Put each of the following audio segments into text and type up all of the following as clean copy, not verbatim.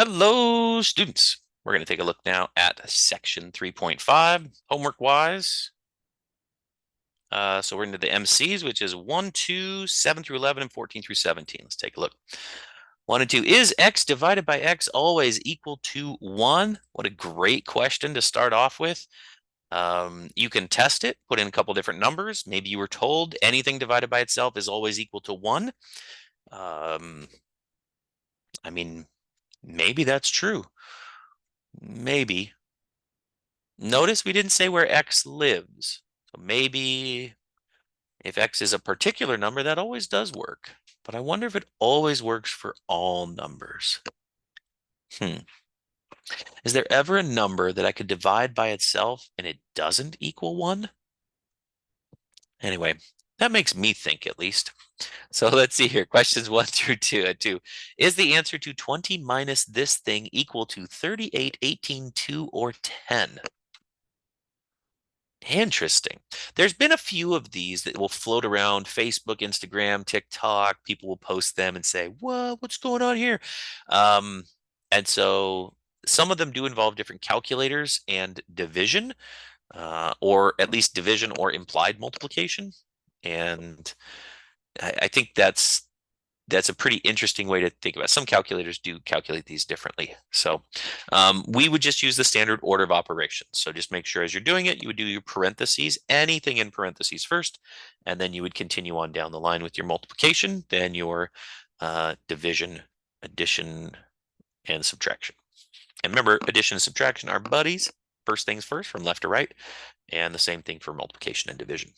Hello, students. We're going to take a look now at section 3.5, homework-wise. So we're into the MCs, which is 1, 2, 7 through 11, and 14 through 17. Let's take a look. 1 and 2. Is x divided by x always equal to 1? What a great question to start off with. You can test it, put in a couple different numbers. Maybe you were told anything divided by itself is always equal to 1. I mean, maybe that's true. Maybe. Notice we didn't say where x lives. So maybe if x is a particular number, that always does work. But I wonder if it always works for all numbers. Is there ever a number that I could divide by itself and it doesn't equal 1? Anyway, that makes me think at least. So let's see here. Questions 1 through 2. Is the answer to 20 minus this thing equal to 38, 18, 2, or 10? Interesting. There's been a few of these that will float around Facebook, Instagram, TikTok. People will post them and say, what's going on here? Um, and so some of them do involve different calculators and division, or at least division or implied multiplication. And I think that's a pretty interesting way to think about it. Some calculators do calculate these differently. So we would just use the standard order of operations. So just make sure as you're doing it, you would do your parentheses, anything in parentheses first, and then you would continue on down the line with your multiplication, then your division, addition, and subtraction. And remember, addition and subtraction are buddies. First things first, from left to right, and the same thing for multiplication and division.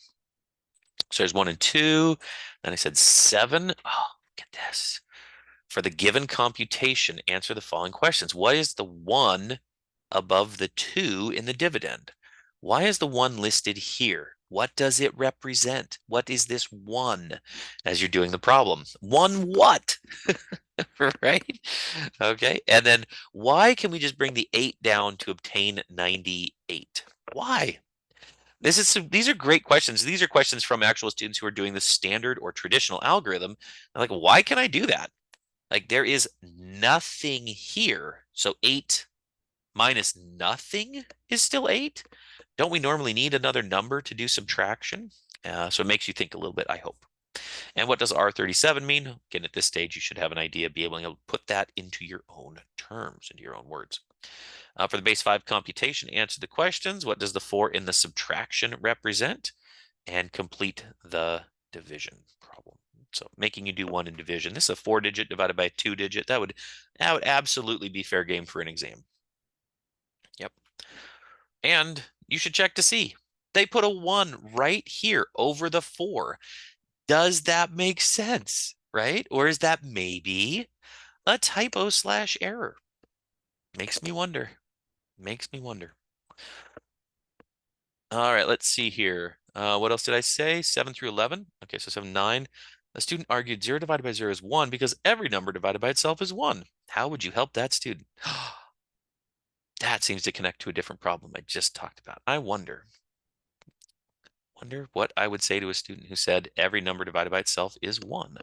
So there's 1 and 2. Then I said 7. Oh, look at this. For the given computation, answer the following questions. What is the 1 above the 2 in the dividend? Why is the 1 listed here? What does it represent? What is this 1 as you're doing the problem? 1 what? Right? Okay. And then why can we just bring the 8 down to obtain 98? Why? These are great questions. These are questions from actual students who are doing the standard or traditional algorithm. They're like, why can I do that? Like there is nothing here. So 8 minus nothing is still 8. Don't we normally need another number to do subtraction? So it makes you think a little bit, I hope. And what does R37 mean? Again, at this stage, you should have an idea, be able to put that into your own terms, into your own words. For the base 5 computation, answer the questions. What does the 4 in the subtraction represent? And complete the division problem. So making you do 1 in division. This is a 4-digit divided by a 2-digit. That would absolutely be fair game for an exam. Yep. And you should check to see. They put a 1 right here over the 4. Does that make sense, right? Or is that maybe a typo / error? Makes me wonder. Makes me wonder. All right, let's see here. What else did I say? 7 through 11. Okay, so 7, 9. A student argued 0 divided by 0 is 1 because every number divided by itself is 1. How would you help that student? That seems to connect to a different problem I just talked about. I wonder what I would say to a student who said every number divided by itself is 1.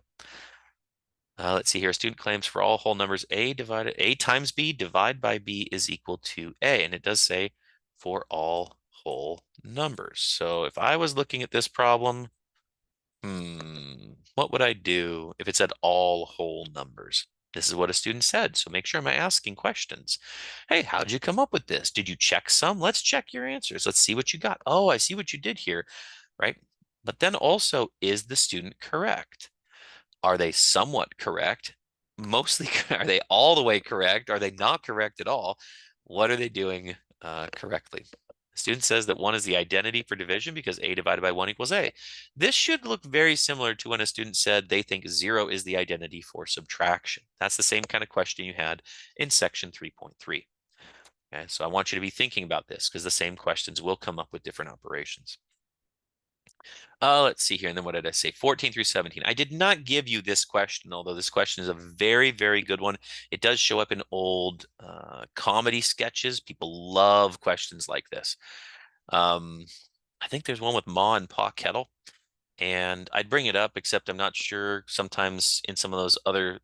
Let's see here. A student claims for all whole numbers a times b divided by b is equal to a. And it does say for all whole numbers. So if I was looking at this problem, what would I do if it said all whole numbers? This is what a student said. So make sure I'm asking questions. Hey, how'd you come up with this? Did you check some? Let's check your answers. Let's see what you got. Oh, I see what you did here, right? But then also, is the student correct? Are they somewhat correct? Mostly, are they all the way correct? Are they not correct at all? What are they doing correctly? The student says that 1 is the identity for division because a divided by 1 equals a. This should look very similar to when a student said they think 0 is the identity for subtraction. That's the same kind of question you had in section 3.3. Okay, so I want you to be thinking about this because the same questions will come up with different operations. Let's see here. And then what did I say? 14 through 17. I did not give you this question, although this question is a very, very good one. It does show up in old comedy sketches. People love questions like this. I think there's one with Ma and Pa Kettle. And I'd bring it up, except I'm not sure. Sometimes in some of those other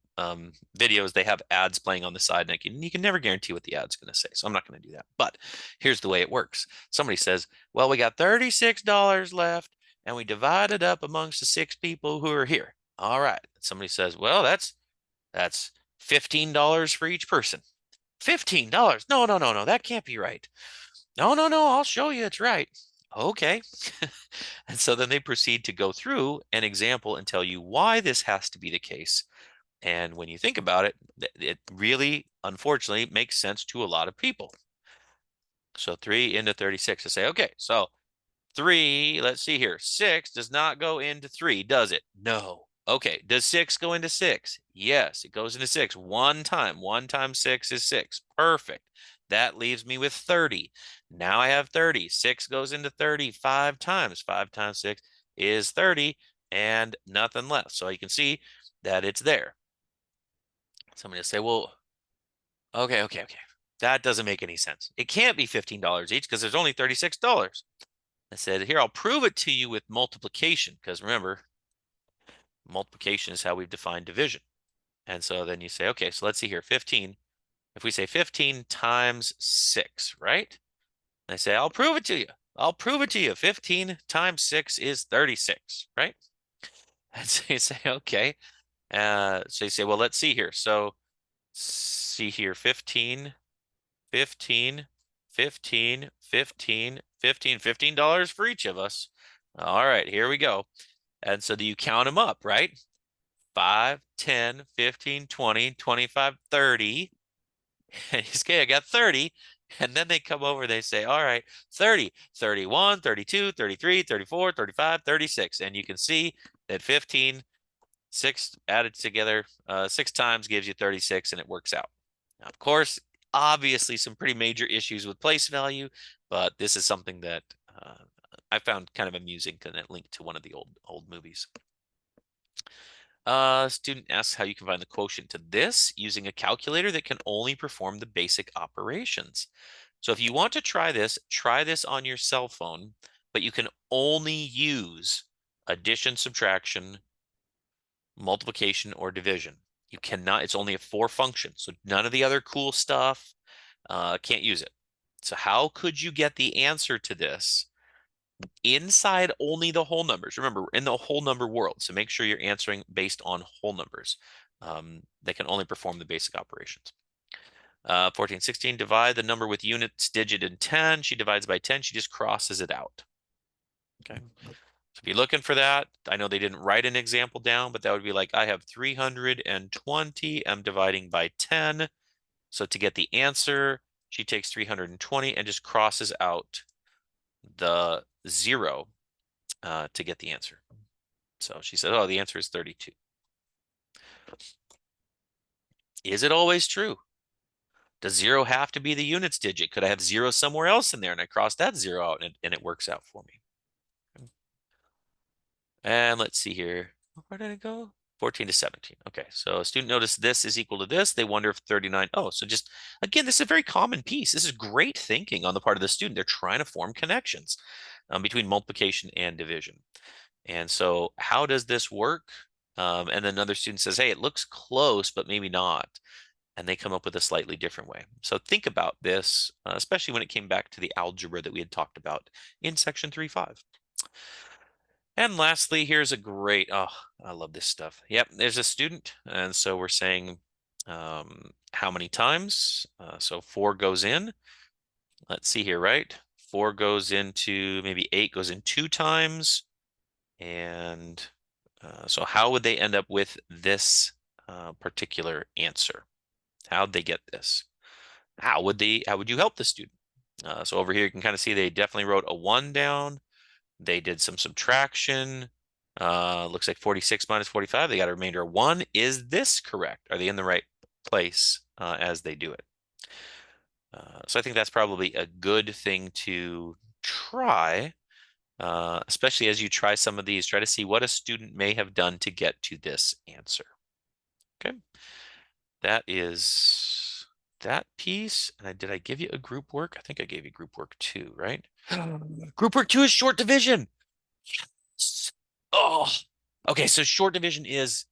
videos, they have ads playing on the side, and you can never guarantee what the ad's going to say. So I'm not going to do that. But here's the way it works. Somebody says, well, we got $36 left, and we divided up amongst the 6 people who are here. All right. Somebody says, well, that's $15 for each person. $15? No, no, no, no. That can't be right. No, no, no. I'll show you it's right. Okay. And so then they proceed to go through an example and tell you why this has to be the case. And when you think about it, it really, unfortunately, makes sense to a lot of people. So 3 into 36. I say, okay, so 3, let's see here. 6 does not go into 3, does it? No. Okay, does 6 go into 6? Yes, it goes into 6 one time. 1 times 6 is 6. Perfect. That leaves me with 30. Now I have 30. 6 goes into 30 5 times. 5 times 6 is 30 and nothing left. So you can see that it's there. Somebody will say, well, okay. That doesn't make any sense. It can't be $15 each because there's only $36. I said, here, I'll prove it to you with multiplication, because remember, multiplication is how we've defined division. And so then you say, okay, so let's see here, 15. If we say 15 times 6, right? And I say, I'll prove it to you. I'll prove it to you. 15 times 6 is 36, right? And so you say, okay. So you say, well, let's see here. So see here, 15, 15, 15, 15, 15, $15 for each of us. All right, here we go. And so do you count them up, right? 5, 10, 15, 20, 25, 30. And he's okay, I got 30. And then they come over, they say, all right, 30, 31, 32, 33, 34, 35, 36. And you can see that 15, 6 added together 6 times gives you 36, and it works out. Now, of course, obviously some pretty major issues with place value, but this is something that I found kind of amusing because it linked to one of the old movies. Student asks how you can find the quotient to this using a calculator that can only perform the basic operations. So if you want to try this on your cell phone, but you can only use addition, subtraction, multiplication, or division. You cannot, it's only a 4 function. So none of the other cool stuff, can't use it. So how could you get the answer to this inside only the whole numbers? Remember, we're in the whole number world, so make sure you're answering based on whole numbers. They can only perform the basic operations. 14, 16, divide the number with units, digit, and 10. She divides by 10. She just crosses it out. Okay. So if you're looking for that, I know they didn't write an example down, but that would be like, I have 320. I'm dividing by 10. So to get the answer, she takes 320 and just crosses out the 0 to get the answer. So she said, oh, the answer is 32. Is it always true? Does 0 have to be the units digit? Could I have 0 somewhere else in there and I cross that 0 out and it works out for me? And let's see here. Where did it go? 14 to 17. Okay, so a student noticed this is equal to this. They wonder if 39. Oh, so just, again, this is a very common piece. This is great thinking on the part of the student. They're trying to form connections between multiplication and division. And so how does this work? And then another student says, hey, it looks close, but maybe not. And they come up with a slightly different way. So think about this, especially when it came back to the algebra that we had talked about in section 3.5. And lastly, here's a great, oh, I love this stuff. Yep, there's a student. And so we're saying how many times? So 4 goes in. Let's see here, right? 4 goes into, maybe 8 goes in 2 times. And so how would they end up with this particular answer? How'd they get this? How would you help the student? So over here, you can kind of see they definitely wrote a 1 down. They did some subtraction. Looks like 46 minus 45. They got a remainder of 1. Is this correct? Are they in the right place as they do it? So I think that's probably a good thing to try, especially as you try some of these. Try to see what a student may have done to get to this answer. Okay. That is that piece. Did I give you a group work? I think I gave you group work 2, right? Group work 2 is short division. Yes. Oh, okay. So short division is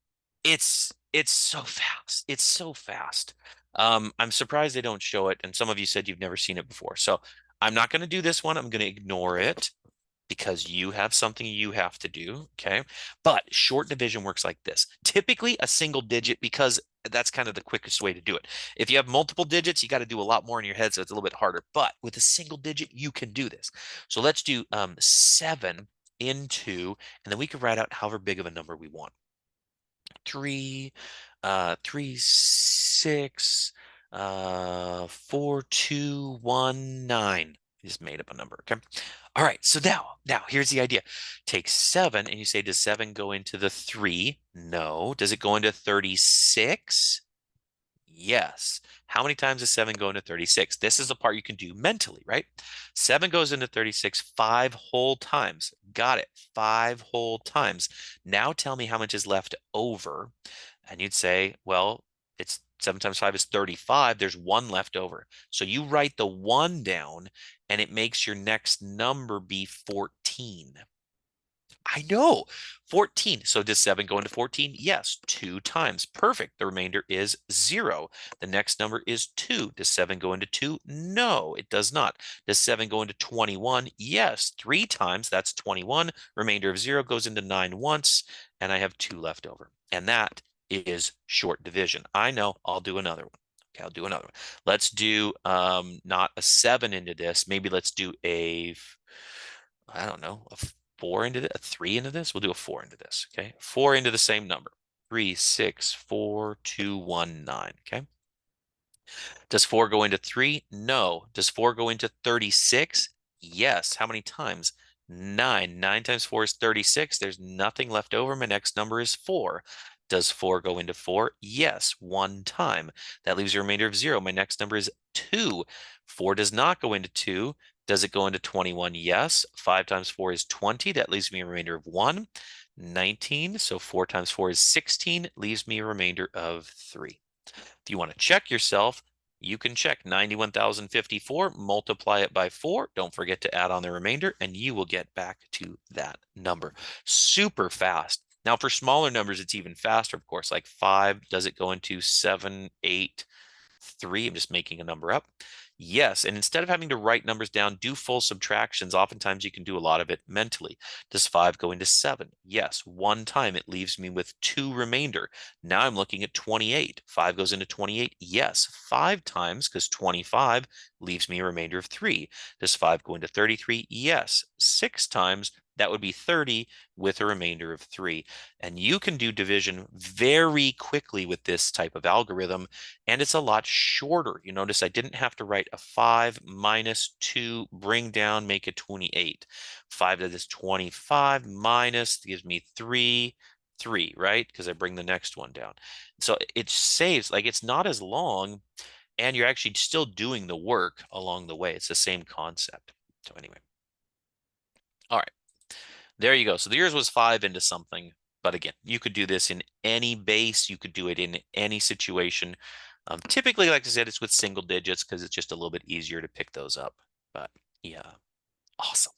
it's so fast. It's so fast. I'm surprised they don't show it, and some of you said you've never seen it before. So I'm not going to do this one. I'm going to ignore it because you have something you have to do. Okay. But short division works like this. Typically a single digit because that's kind of the quickest way to do it. If you have multiple digits, you got to do a lot more in your head, so it's a little bit harder. But with a single digit, you can do this. So let's do 7 into, and then we can write out however big of a number we want. 3, 3, 6, 4, 2, 1, 9. I just made up a number. Okay. All right. So now here's the idea. Take 7 and you say, does 7 go into the 3? No. Does it go into 36? Yes. How many times does 7 go into 36? This is the part you can do mentally, right? 7 goes into 36 5 whole times. Got it. 5 whole times. Now tell me how much is left over. And you'd say, well, it's 7 times 5 is 35. There's 1 left over. So you write the 1 down and it makes your next number be 14. I know. 14. So does 7 go into 14? Yes, 2 times. Perfect. The remainder is 0. The next number is 2. Does 7 go into 2? No, it does not. Does 7 go into 21? Yes, 3 times. That's 21. Remainder of 0 goes into 9 once, and I have 2 left over. And that is short division. I know. I'll do another one. Okay, I'll do another one. Let's do not a 7 into this. Maybe let's do I don't know, a 4 into a 3 into this. We'll do a 4 into this. Okay. 4 into the same number. 3, 6, 4, 2, 1, 9. Okay. Does 4 go into 3? No. Does 4 go into 36? Yes. How many times? 9. 9 times 4 is 36. There's nothing left over. My next number is 4. Does 4 go into 4? Yes, 1 time. That leaves a remainder of 0. My next number is 2. 4 does not go into 2. Does it go into 21? Yes. 5 times 4 is 20. That leaves me a remainder of 1. 19. So 4 times 4 is 16. Leaves me a remainder of 3. If you want to check yourself, you can check 91,054, multiply it by 4. Don't forget to add on the remainder, and you will get back to that number. Super fast. Now, for smaller numbers, it's even faster, of course, like 5. Does it go into 7, 8, 3? I'm just making a number up. Yes, and instead of having to write numbers down, do full subtractions. Oftentimes you can do a lot of it mentally. Does 5 go into 7? Yes, 1 time. It leaves me with 2 remainder. Now I'm looking at 28. 5 goes into 28? Yes, 5 times, because 25 leaves me a remainder of 3. Does 5 go into 33? Yes, 6 times. That would be 30 with a remainder of 3. And you can do division very quickly with this type of algorithm, and it's a lot shorter. You notice I didn't have to write a 5 minus 2, bring down, make it 28. 5 that is 25 minus gives me 3, 3, right? Because I bring the next one down. So it saves, like it's not as long, and you're actually still doing the work along the way. It's the same concept. So anyway, all right. There you go. So the yours was 5 into something. But again, you could do this in any base. You could do it in any situation. Typically, like I said, it's with single digits because it's just a little bit easier to pick those up. But yeah, awesome.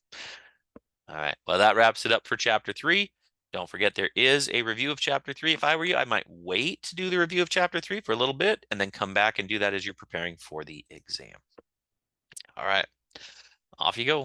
All right. Well, that wraps it up for chapter 3. Don't forget there is a review of chapter 3. If I were you, I might wait to do the review of chapter 3 for a little bit and then come back and do that as you're preparing for the exam. All right. Off you go.